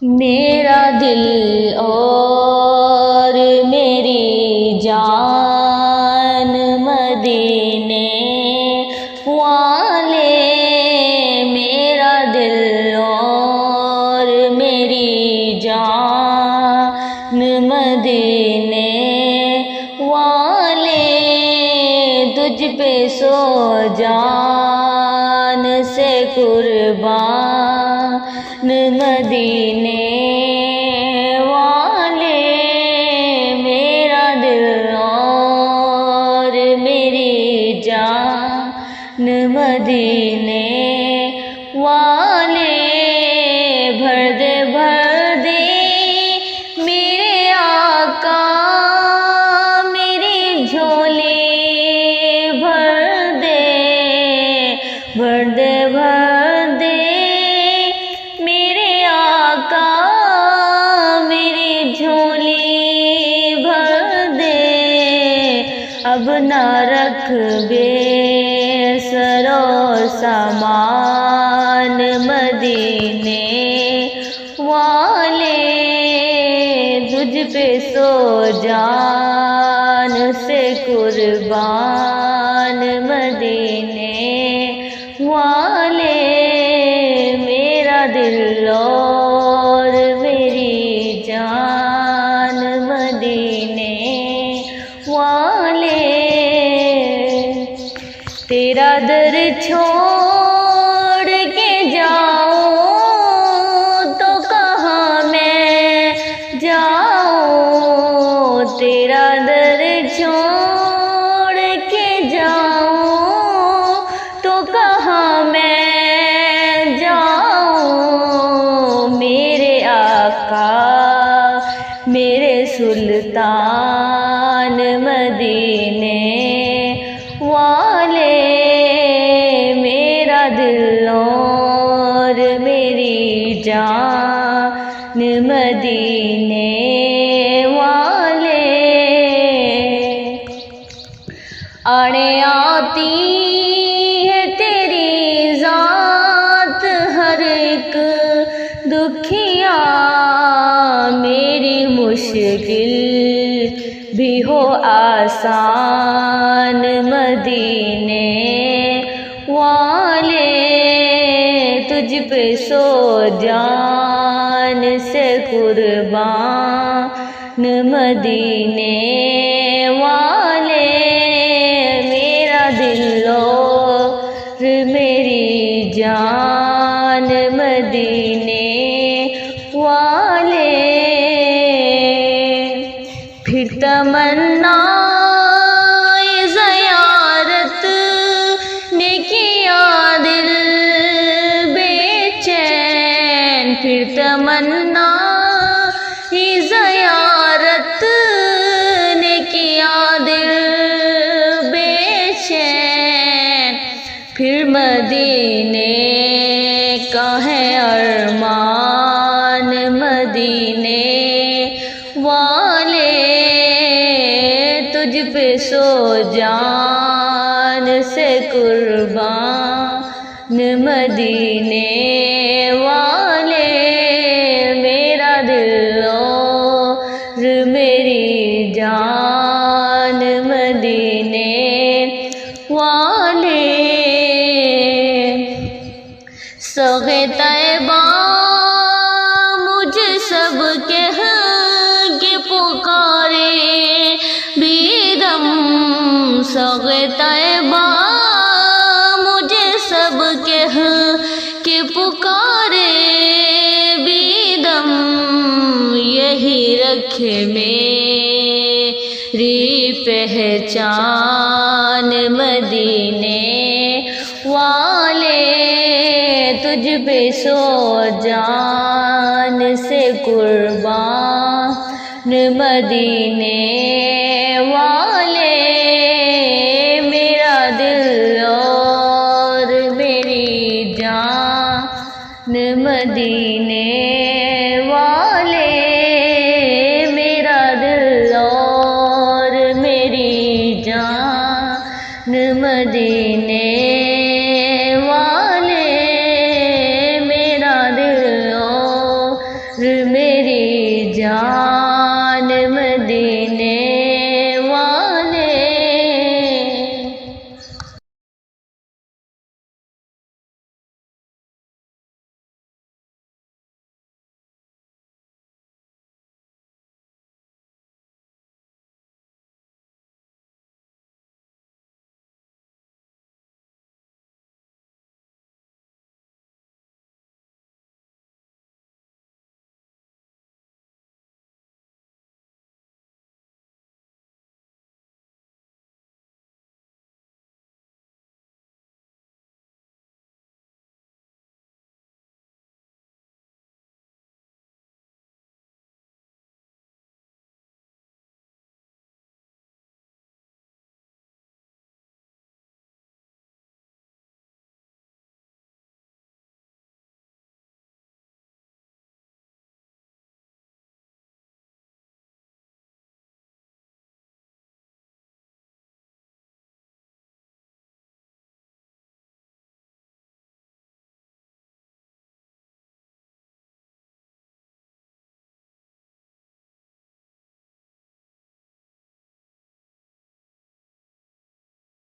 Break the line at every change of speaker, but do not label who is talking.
میرا دل اور میری جان مدینے والے، میرا دل اور میری جان مدینے والے، تجھ پہ سو جان سے قربان مدینے والے، میرا دل اور میری جان مدینے والے، بھر دے میرے آقا میری جھولی، بھر دے میرے آقا میری جھولی، بھر دے، اب نہ رکھ بے سرو سامان مدینے والے، تجھ پہ سو جان سے قربان مدینے والے، میرا دل اور میری جان مدینے والے، تیرا در چھوڑ کے جاؤں تو کہاں میں جاؤں، تیرا در چھوڑ کے جاؤں تو کہاں میں جاؤں، میرے آقا میرے سلطان مدینے والے، میرا دل اور میری جان مدینے والے، آڑے آتی ہے تیری ذات ہر ایک دکھیا، میری مشکل بھی ہو آسان مدینے والے، تجھ پہ سو جان سے قربان مدینے والے، میرا دل اور میری جان مدینے والے، پھر تمنا زیارت نے کیا دل بے چین، پھر تمنا زیارت نے کیا دل بے چین، پھر مدینے کا ہے ارمان مدینے والے، تجھ پہ سو جان سے قربان مدینے والے، میرا دل اور میری جان مدینے والے، سوغے طیبہ مجھے سب کہہ کے پکارے بیدم، سوغے طیبہ مجھے سب کہہ کے پکارے بیدم، یہی رکھے میری پہچان مدینے والے، تجھ پہ سو جان سے قربان مدینے والے، میرا دل اور میری جان مدینے والے، میرا دل اور میری جان مدینے والے، میرا دل اور میری جان مدینے